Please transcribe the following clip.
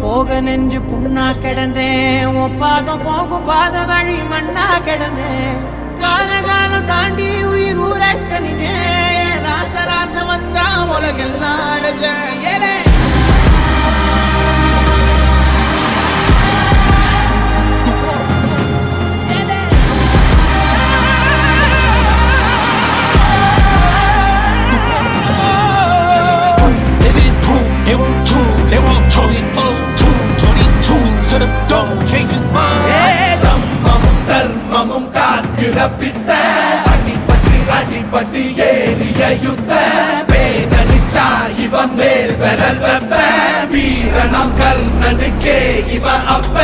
போக நெஞ்சு புண்ணா கிடந்தேன் ஒப்பாதம் போகும் பாத வழி மண்ணா கிடந்தேன் காலகாலம் தாண்டி உயிர் ஊரக்கணிஞ்சேன் ராச ராச வந்தா உலகெல்லாம் அடைஞ்சேன் ஏலே அடிபட்டு ஏறிய யுத்த பேனலிச்சா இவன் மேல் விரல் வெப்ப வீரனாம் கர்ணனுக்கே இவன் அப்ப